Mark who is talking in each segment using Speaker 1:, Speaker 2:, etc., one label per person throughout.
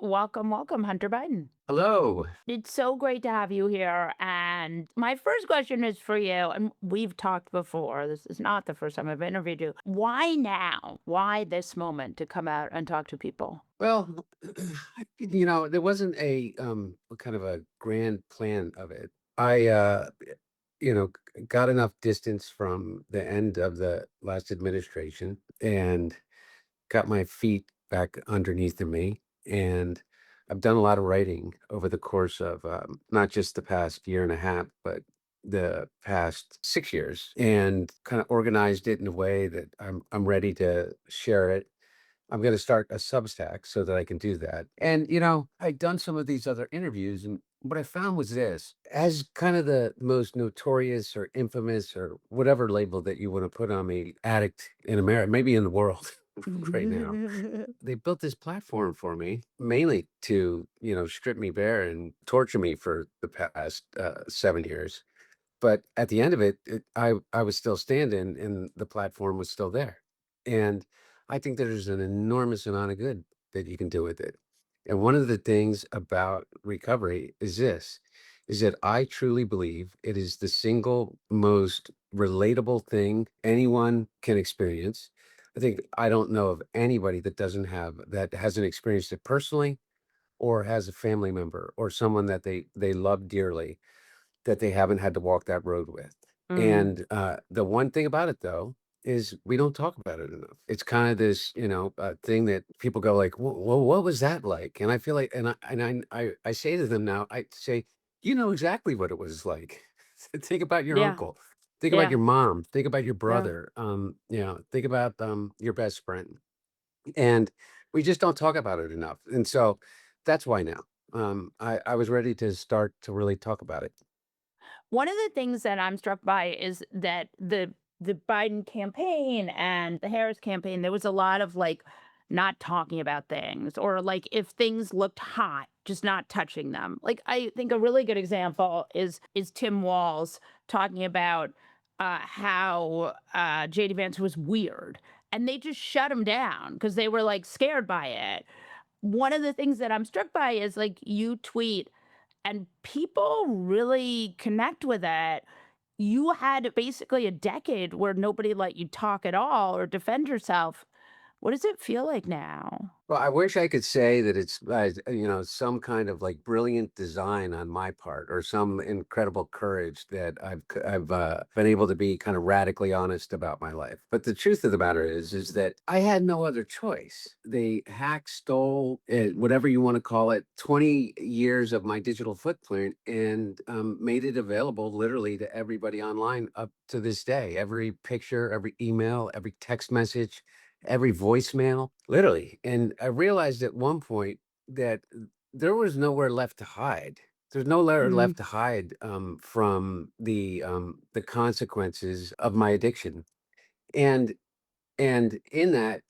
Speaker 1: Welcome, welcome, Hunter Biden.
Speaker 2: Hello.
Speaker 1: It's so great to have you here. And my first question is for you. And we've talked before. This is not the first time I've interviewed you. Why now? Why this moment to come out and talk to people?
Speaker 2: Well, there wasn't a kind of a grand plan of it. I got enough distance from the end of the last administration and got my feet back underneath of me. And I've done a lot of writing over the course of not just the past year and a half, but the past 6 years, and kind of organized it in a way that I'm ready to share it. I'm gonna start a Substack so that I can do that. And, I'd done some of these other interviews, and what I found was this: as kind of the most notorious or infamous or whatever label that you want to put on me, addict in America, maybe in the world right now, they built this platform for me mainly to, strip me bare and torture me for the past 7 years. But at the end of it, I was still standing and the platform was still there. And I think there's an enormous amount of good that you can do with it. And one of the things about recovery is this, is that I truly believe it is the single most relatable thing anyone can experience. I don't know of anybody that hasn't experienced it personally or has a family member or someone that they love dearly that they haven't had to walk that road with.
Speaker 1: Mm,
Speaker 2: And, the one thing about it, though, is we don't talk about it enough. It's kind of this, thing that people go like, "Well, what was that like?" And I feel like and I say to them now, I say, "You know exactly what it was like. Think about your
Speaker 1: yeah,
Speaker 2: uncle. Think about
Speaker 1: yeah,
Speaker 2: your mom. Think about your
Speaker 1: yeah.
Speaker 2: brother. Think about, your best friend." And we just don't talk about it enough. And so that's why now. I was ready to start to really talk about it.
Speaker 1: One of the things that I'm struck by is that the Biden campaign and the Harris campaign, there was a lot of like not talking about things or like if things looked hot, just not touching them. Like I think a really good example is Tim Walz talking about how JD Vance was weird. And they just shut him down because they were like scared by it. One of the things that I'm struck by is like you tweet and people really connect with it. You had basically a decade where nobody let you talk at all or defend yourself. What does it feel like now?
Speaker 2: Well, I wish I could say that it's, some kind of like brilliant design on my part or some incredible courage that I've been able to be kind of radically honest about my life. But the truth of the matter is that I had no other choice. They hacked, stole, whatever you want to call it, 20 years of my digital footprint and made it available literally to everybody online up to this day. Every picture, every email, every text message, every voicemail, literally. And I realized at one point that there was nowhere left to hide. There's nowhere
Speaker 1: Mm,
Speaker 2: left to hide from the consequences of my addiction. And and in that,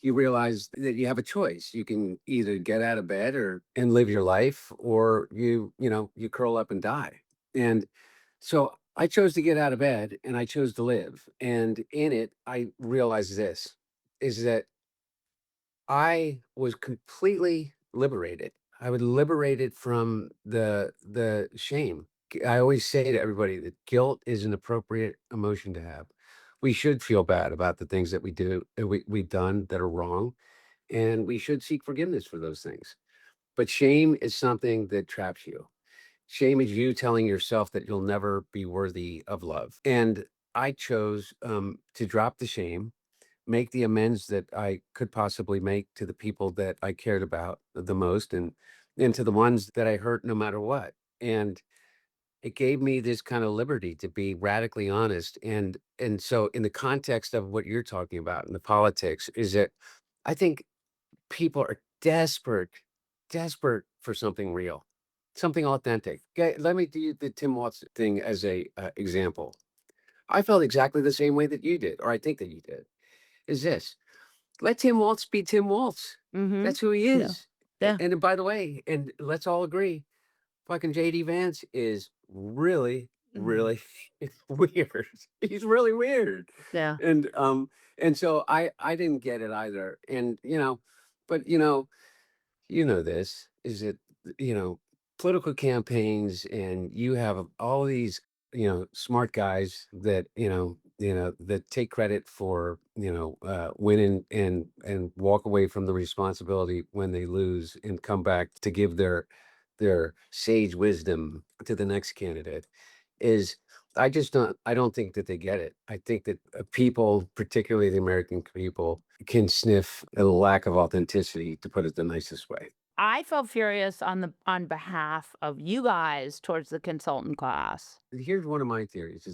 Speaker 2: you realize that you have a choice. You can either get out of bed or and live your life, or you curl up and die. And so I chose to get out of bed and I chose to live. And in it, I realized this is that I was completely liberated. I was liberated from the shame. I always say to everybody that guilt is an appropriate emotion to have. We should feel bad about the things that we do we've done that are wrong, and we should seek forgiveness for those things. But shame is something that traps you. Shame is you telling yourself that you'll never be worthy of love. And I chose to drop the shame, make the amends that I could possibly make to the people that I cared about the most and to the ones that I hurt no matter what. And it gave me this kind of liberty to be radically honest. And so in the context of what you're talking about in the politics is that I think people are desperate for something real, something authentic. Okay, let me do the Tim Watts thing as a example. I felt exactly the same way that you did, or I think that you did. Is this let Tim Waltz be Tim Waltz.
Speaker 1: mhm.
Speaker 2: That's who he
Speaker 1: Yeah.
Speaker 2: is.
Speaker 1: Yeah.
Speaker 2: And by the way, and let's all agree, fucking JD Vance is really,
Speaker 1: Mhm.
Speaker 2: really weird. He's really weird.
Speaker 1: Yeah.
Speaker 2: And so I didn't get it either. And but you know this, is that, you know, political campaigns and you have all these, smart guys that, that take credit for, winning and walk away from the responsibility when they lose and come back to give their sage wisdom to the next candidate is I don't think that they get it. I think that people, particularly the American people, can sniff a lack of authenticity, to put it the nicest way.
Speaker 1: I felt furious on behalf of you guys towards the consultant class.
Speaker 2: Here's one of my theories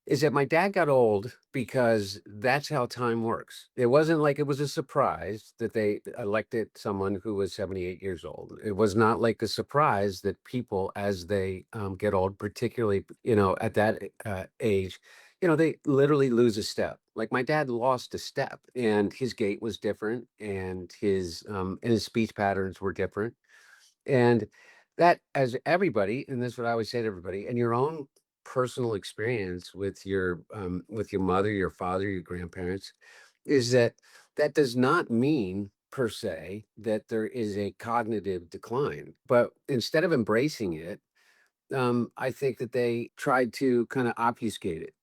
Speaker 2: is that my dad got old because that's how time works. It wasn't like it was a surprise that they elected someone who was 78 years old. It was not like a surprise that people, as they get old, particularly, at that age, they literally lose a step. Like my dad lost a step and his gait was different and his speech patterns were different. And that, as everybody, and this is what I always say to everybody, and your own personal experience with your mother, your father, your grandparents, is that that does not mean per se that there is a cognitive decline. But instead of embracing it, I think that they tried to kind of obfuscate it.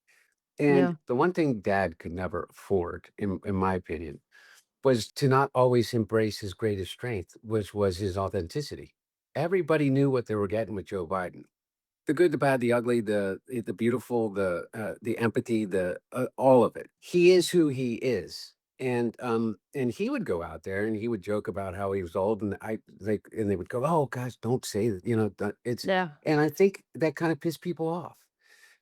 Speaker 2: And
Speaker 1: Yeah.
Speaker 2: the one thing Dad could never afford, in my opinion, was to not always embrace his greatest strength, which was his authenticity. Everybody knew what they were getting with Joe Biden. The good, the bad, the ugly, the beautiful, the empathy, the all of it. He is who he is. And he would go out there and he would joke about how he was old, and they would go, "Oh gosh, don't say that," it's
Speaker 1: Yeah.
Speaker 2: and I think that kind of pissed people off.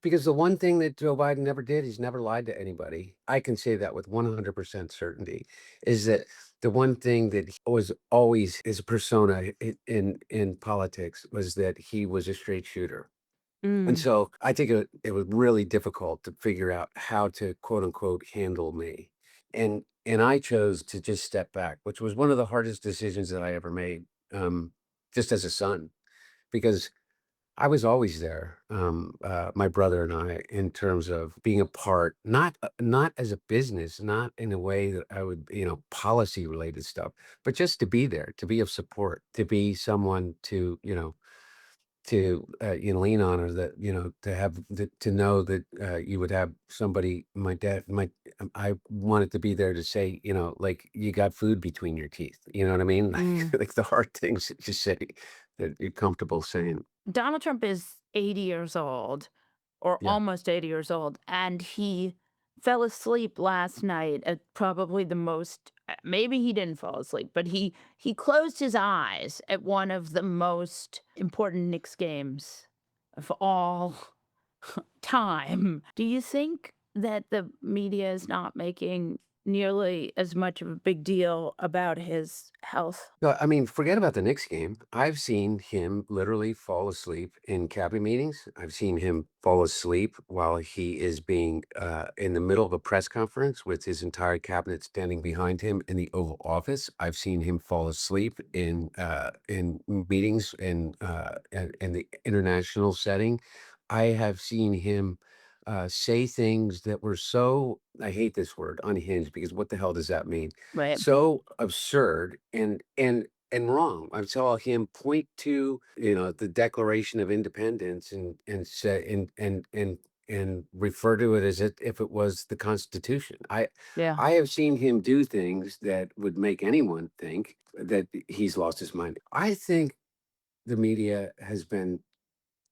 Speaker 2: Because the one thing that Joe Biden never did, he's never lied to anybody. I can say that with 100% certainty, is that the one thing that he was always his persona in politics was that he was a straight shooter. And
Speaker 1: Mm.
Speaker 2: so I think it was really difficult to figure out how to quote unquote handle me. And I chose to just step back, which was one of the hardest decisions that I ever made, just as a son, because I was always there, my brother and I, in terms of being a part, not as a business, not in a way that I would, policy related stuff, but just to be there, to be of support, to be someone to lean on, or that, to have to know that you would have somebody. My dad, I wanted to be there to say, like you got food between your teeth. You know what I mean?
Speaker 1: Mm.
Speaker 2: Like the hard things that you say that you're comfortable saying.
Speaker 1: Donald Trump is 80 years old, or
Speaker 2: Yeah.
Speaker 1: almost 80 years old, and he fell asleep last night at probably the most maybe he didn't fall asleep, but he closed his eyes at one of the most important Knicks games of all time. Do you think that the media is not making nearly as much of a big deal about his health?
Speaker 2: No, I mean, forget about the Knicks game. I've seen him literally fall asleep in cabinet meetings. I've seen him fall asleep while he is being in the middle of a press conference with his entire cabinet standing behind him in the Oval Office. I've seen him fall asleep in meetings in the international setting. I have seen him say things that were so, I hate this word, unhinged, because what the hell does that mean?
Speaker 1: Right.
Speaker 2: So absurd and wrong. I saw him point to, the Declaration of Independence and say and refer to it as if it was the Constitution.
Speaker 1: Yeah.
Speaker 2: I have seen him do things that would make anyone think that he's lost his mind. I think the media has been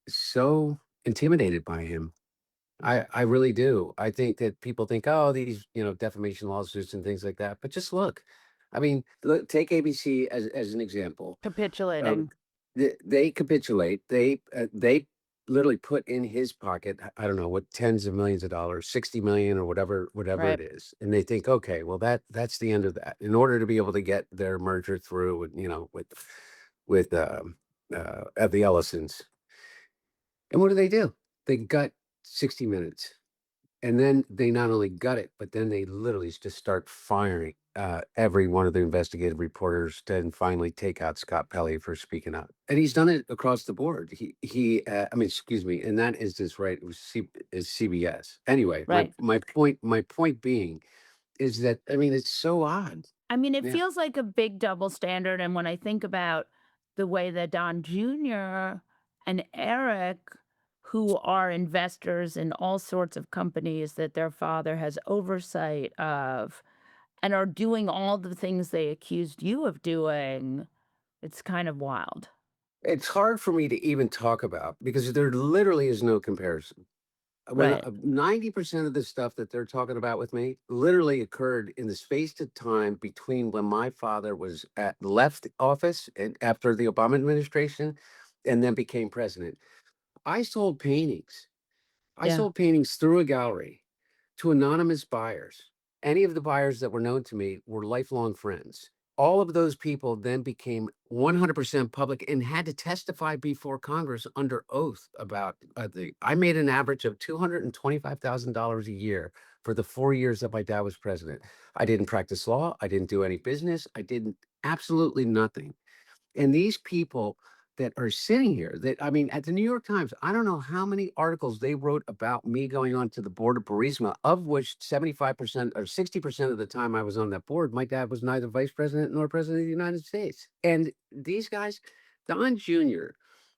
Speaker 2: so intimidated by him. I really do. I think that people think, "Oh, these, defamation lawsuits and things like that," but just look. I mean, look, take ABC as an example. Um,
Speaker 1: Capitulating.
Speaker 2: they capitulate. They literally put in his pocket, I don't know what, tens of millions of dollars, 60 million or whatever it
Speaker 1: Right.
Speaker 2: is. And they think, "Okay, well that's the end of that." In order to be able to get their merger through with, with the Ellisons. And what do? They gut 60 minutes. And then they not only gut it, but then they literally just start firing every one of the investigative reporters to then finally take out Scott Pelley for speaking out. And he's done it across the board. I mean, excuse me, and that is CBS. Anyway,
Speaker 1: Right.
Speaker 2: my point being is that, I mean, it's so odd.
Speaker 1: I mean, it
Speaker 2: Yeah.
Speaker 1: feels like a big double standard, and when I think about the way that Don Jr. and Eric, who are investors in all sorts of companies that their father has oversight of, and are doing all the things they accused you of doing, it's kind of wild.
Speaker 2: It's hard for me to even talk about because there literally is no comparison. When
Speaker 1: Right.
Speaker 2: 90% of the stuff that they're talking about with me literally occurred in the space of time between when my father was at left office and after the Obama administration and then became president. I sold paintings. I
Speaker 1: Yeah.
Speaker 2: sold paintings through a gallery to anonymous buyers. Any of the buyers that were known to me were lifelong friends. All of those people then became 100% public and had to testify before Congress under oath about I made an average of $225,000 a year for the 4 years that my dad was president. I didn't practice law. I didn't do any business. I didn't absolutely nothing. And these people that are sitting here that I mean, at the New York Times, I don't know how many articles they wrote about me going on to the board of Burisma, of which 75% or 60% of the time I was on that board, my dad was neither vice president nor president of the United States. And these guys, Don Jr.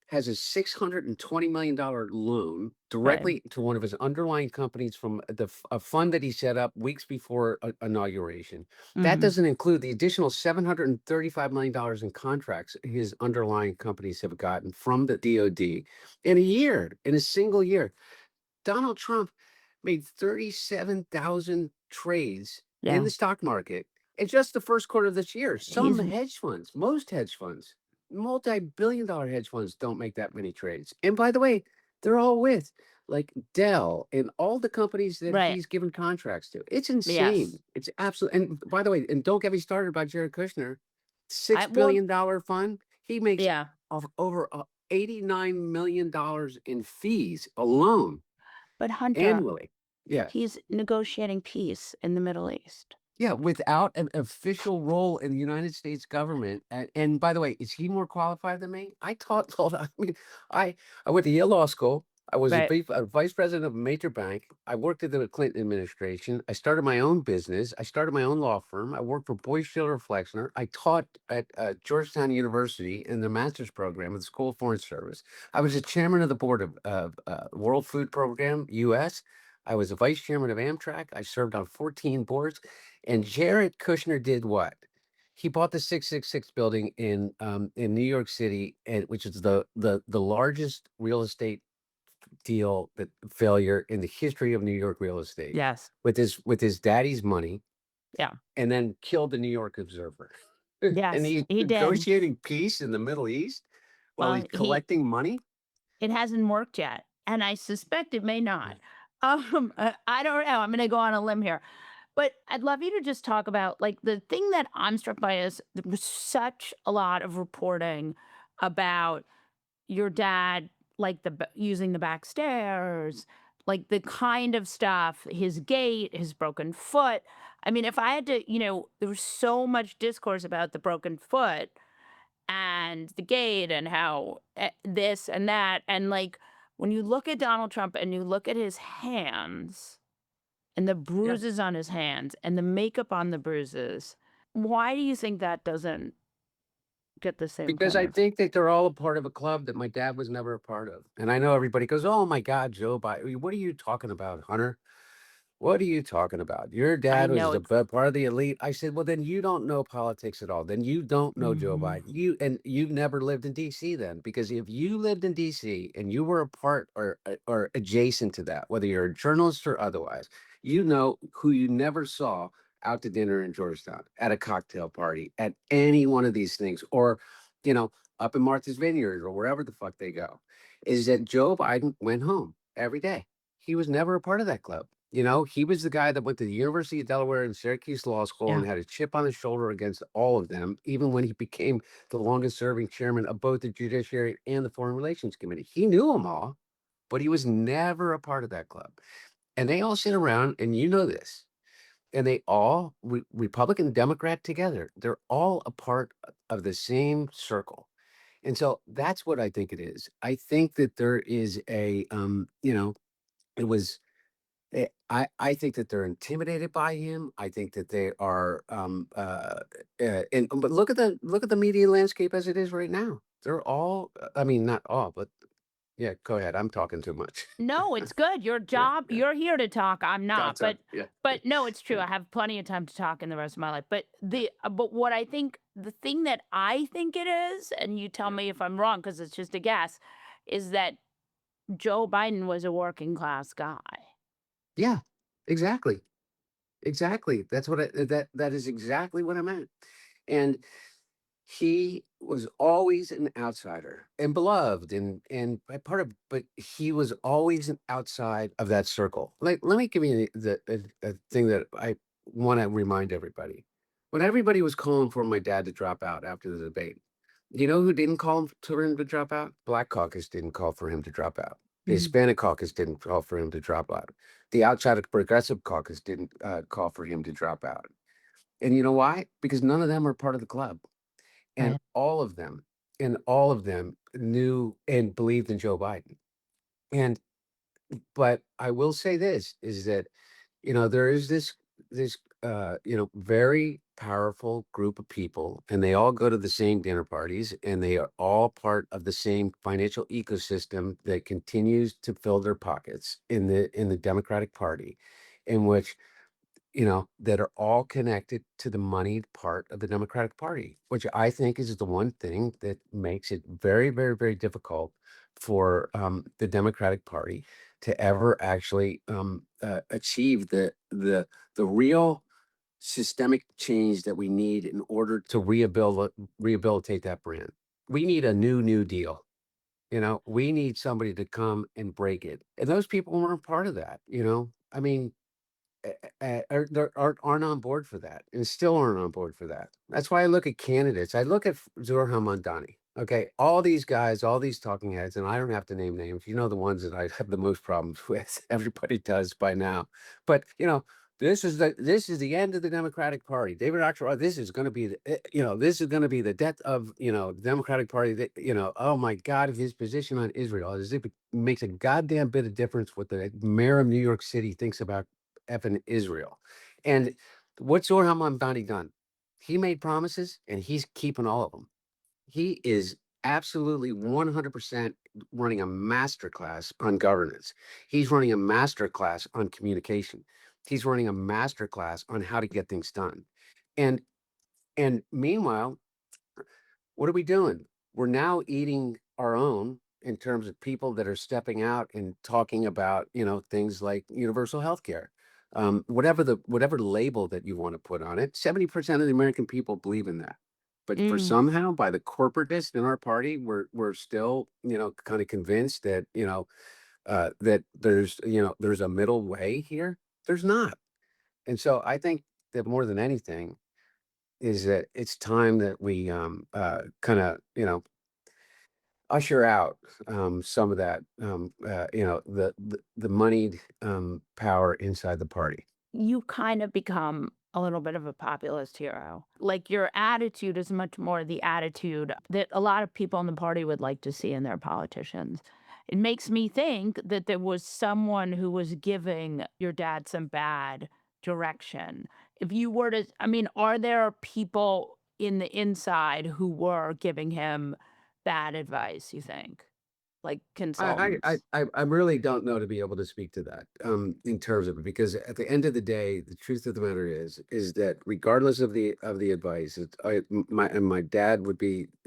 Speaker 2: has a $620 million loan
Speaker 1: Right.
Speaker 2: directly to one of his underlying companies from a fund that he set up weeks before inauguration. That
Speaker 1: Mhm.
Speaker 2: doesn't include the additional $735 million in contracts his underlying companies have gotten from the DoD in a year, in a single year. Donald Trump made 37,000 trades in
Speaker 1: Yeah.
Speaker 2: the stock market in just the first quarter of this year. Some
Speaker 1: He's
Speaker 2: hedge funds, most hedge funds, multi-billion dollar hedge funds don't make that many trades. And by the way, they're all with like Dell and all the companies that
Speaker 1: right.
Speaker 2: he's given contracts to. It's
Speaker 1: Yes.
Speaker 2: insane. It's absolutely. And by the way, and don't get me started about Jared Kushner,
Speaker 1: I
Speaker 2: $6
Speaker 1: well,
Speaker 2: billion fund. He makes
Speaker 1: yeah,
Speaker 2: of over $89 million in fees alone
Speaker 1: but Hunter,
Speaker 2: annually. Yeah.
Speaker 1: he's negotiating peace in the Middle East.
Speaker 2: Yeah, without an official role in the United States government, and by the way, is he more qualified than me? I taught hold on, I mean, I I went to Yale Law School. I was
Speaker 1: Right.
Speaker 2: a vice president of a major bank. I worked in the Clinton administration. I started my own business. I started my own law firm. I worked for Boyce Schiller Flexner. I taught at Georgetown University in the master's program at the School of Foreign Service. I was the chairman of the board of World Food Program US. I was a vice chairman of Amtrak. I served on 14 boards. And Jared Kushner did what? He bought the 666 building in New York City, and which is the largest real estate deal that failure in the history of New York real estate
Speaker 1: Yes.
Speaker 2: with his daddy's money,
Speaker 1: Yeah.
Speaker 2: and then killed the New York Observer. And
Speaker 1: Yes,
Speaker 2: he's
Speaker 1: he did.
Speaker 2: negotiating peace in the Middle East while
Speaker 1: Well,
Speaker 2: he's
Speaker 1: he
Speaker 2: collecting money.
Speaker 1: it hasn't worked yet, and I suspect it may
Speaker 2: Yeah.
Speaker 1: not. I don't know. I'm going to go on a limb here, but I'd love you to just talk about like the thing that I'm struck by is there was such a lot of reporting about your dad, like using the back stairs, like the kind of stuff, his gait, his broken foot. I mean, if I had to, there was so much discourse about the broken foot and the gate and how this and that. And like when you look at Donald Trump and you look at his hands and the
Speaker 2: Yeah.
Speaker 1: bruises on his hands and the makeup on the bruises, why do you think that doesn't get the same
Speaker 2: Because
Speaker 1: kind
Speaker 2: I
Speaker 1: of?
Speaker 2: think that they're all a part of a club that my dad was never a part of. And I know everybody goes, "Oh my God, Joe Biden. What are you talking about, Hunter? What are you talking about? Your
Speaker 1: I
Speaker 2: dad was
Speaker 1: know
Speaker 2: the
Speaker 1: it's.
Speaker 2: part of the elite." I said, "Well, then you don't know politics at all. Then you don't know Joe
Speaker 1: Mhm.
Speaker 2: Biden. You've never lived in DC then, because if you lived in DC and you were a part or adjacent to that, whether you're a journalist or otherwise, you know who you never saw out to dinner in Georgetown, at a cocktail party, at any one of these things, or up in Martha's Vineyard or wherever the fuck they go, is that Joe Biden went home every day. He was never a part of that club. He was the guy that went to the University of Delaware and Syracuse Law School and
Speaker 1: Yeah.
Speaker 2: had a chip on his shoulder against all of them, even when he became the longest serving chairman of both the Judiciary and the Foreign Relations Committee. He knew them all, but he was never a part of that club. And they all sit around, and you know this, and they all, Republican, Democrat together, they're all a part of the same circle. And so that's what I think it is. I think that there is it was I think that they're intimidated by him. I think that they are, and but look at the media landscape as it is right now. They're all, I mean, not all, but yeah. Go ahead. I'm talking too much.
Speaker 1: No, it's good. Your
Speaker 2: Yeah,
Speaker 1: job,
Speaker 2: yeah.
Speaker 1: you're here to talk. I'm
Speaker 2: No,
Speaker 1: not.
Speaker 2: sorry. Yeah, yeah,
Speaker 1: But no, it's true.
Speaker 2: yeah,
Speaker 1: I have plenty of time to talk in the rest of my life. But what I think the thing that I think it is, and you tell
Speaker 2: yeah.
Speaker 1: me if I'm wrong because it's just a guess, is that Joe Biden was a working class guy.
Speaker 2: Yeah, exactly. Exactly. That's what that is exactly what I meant. And he was always an outsider and beloved and a part of, but he was always an outside of that circle. Like, let me give you a thing that I want to remind everybody. When everybody was calling for my dad to drop out after the debate, you know who didn't call for him to drop out? Black Caucus didn't call for him to drop out. The
Speaker 1: Mhm.
Speaker 2: Hispanic Caucus didn't call for him to drop out. The outside of Progressive Caucus didn't call for him to drop out. And you know why? Because none of them are part of the club. And
Speaker 1: Right.
Speaker 2: all of them knew and believed in Joe Biden. And but I will say this is that, there is this very powerful group of people, and they all go to the same dinner parties, and they are all part of the same financial ecosystem that continues to fill their pockets in the Democratic Party, in which that are all connected to the moneyed part of the Democratic Party, which I think is the one thing that makes it very, very, very difficult for the Democratic Party to ever actually achieve the real systemic change that we need in order to rehabilitate that brand. We need a new deal. We need somebody to come and break it, and those people weren't part of that. I mean, aren't on board for that and still aren't on board for that. That's why I look at candidates. I look at Zohran Mamdani. Okay, all these guys, all these talking heads, and I don't have to name names. You know the ones that I have the most problems with. Everybody does by now. But this is the end of the Democratic Party. David Axelrod, this is going to be this is going to be the death of the Democratic Party. That oh my God, his position on Israel as if it makes a goddamn bit of difference what the mayor of New York City thinks about effing Israel. And what's Orham Mamdani done? He made promises and he's keeping all of them. He is absolutely 100% running a masterclass on governance. He's running a masterclass on communication. He's running a masterclass on how to get things done. And meanwhile, what are we doing? We're now eating our own in terms of people that are stepping out and talking about, things like universal health care. Whatever label that you want to put on it, 70% of the American people believe in that. But for
Speaker 1: Mm.
Speaker 2: somehow, by the corporatists in our party, we're still, kind of convinced that, that there's a middle way here. There's not. And so I think that more than anything, is that it's time that we kind of usher out some of that the moneyed power inside the party.
Speaker 1: You kind of become a little bit of a populist hero. Like your attitude is much more the attitude that a lot of people in the party would like to see in their politicians. It makes me think that there was someone who was giving your dad some bad direction. If you were to, I mean, are there people in the inside who were giving him bad advice, you think? Like consultants?
Speaker 2: I really don't know to be able to speak to that in terms of it, because at the end of the day, the truth of the matter is that regardless of the advice, my dad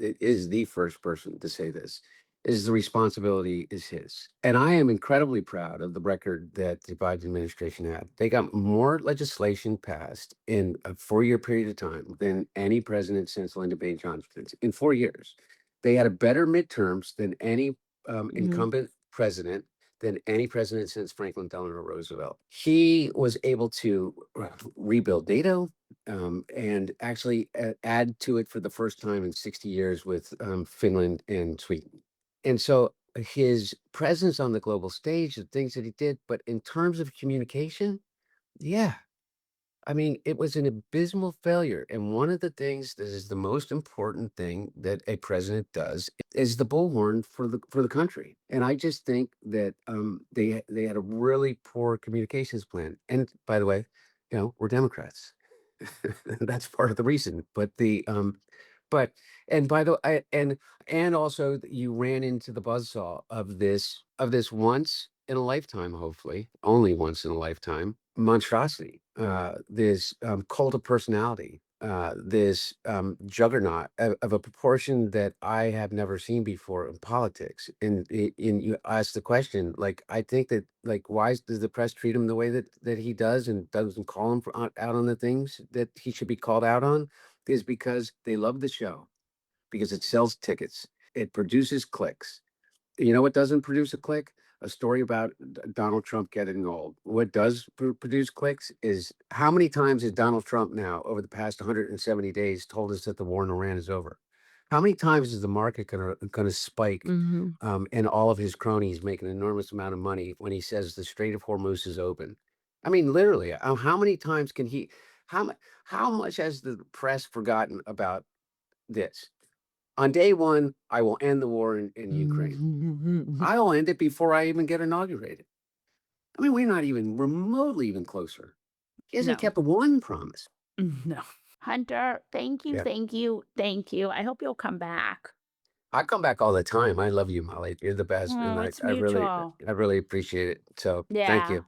Speaker 2: is the first person to say this, is the responsibility is his, and I am incredibly proud of the record that the Biden administration had. They got more legislation passed in a 4 year period of time than any president since Lyndon B. Johnson in 4 years. They had a better midterms than any
Speaker 1: Mhm.
Speaker 2: incumbent president than any president since Franklin Delano Roosevelt. He was able to rebuild NATO and actually add to it for the first time in 60 years with Finland and Sweden. And so his presence on the global stage, the things that he did, but in terms of communication, yeah, I mean, it was an abysmal failure. And one of the things that is the most important thing that a president does is the bullhorn for the country. And I just think that they had a really poor communications plan. And by the way, we're Democrats. That's part of the reason. But and by the I and also you ran into the buzzsaw of this once in a lifetime, hopefully, only once in a lifetime monstrosity, this cult of personality, this juggernaut of a proportion that I have never seen before in politics. And you ask the question, like, I think that, like, does the press treat him the way that he does and doesn't call him out on the things that he should be called out on? Is because they love the show, because it sells tickets, it produces clicks. You know what doesn't produce a click? A story about Donald Trump getting old. What does produce clicks is how many times has Donald Trump now, over the past 170 days, told us that the war in Iran is over? How many times is the market gonna spike,
Speaker 1: Mhm.
Speaker 2: and all of his cronies make an enormous amount of money when he says the Strait of Hormuz is open? I mean, literally, how many times can he? How mu- how much has the press forgotten about this? On day one, I will end the war in Ukraine. I'll end it before I even get inaugurated. I mean, we're not even remotely even closer. He hasn't
Speaker 1: No.
Speaker 2: kept one promise.
Speaker 1: No. Hunter, thank you,
Speaker 2: Yeah.
Speaker 1: thank you, thank you. I hope you'll come back.
Speaker 2: I come back all the time. I love you, Molly. You're the best. And
Speaker 1: Oh, it's mutual.
Speaker 2: I really appreciate it. So thank
Speaker 1: Yeah.
Speaker 2: you.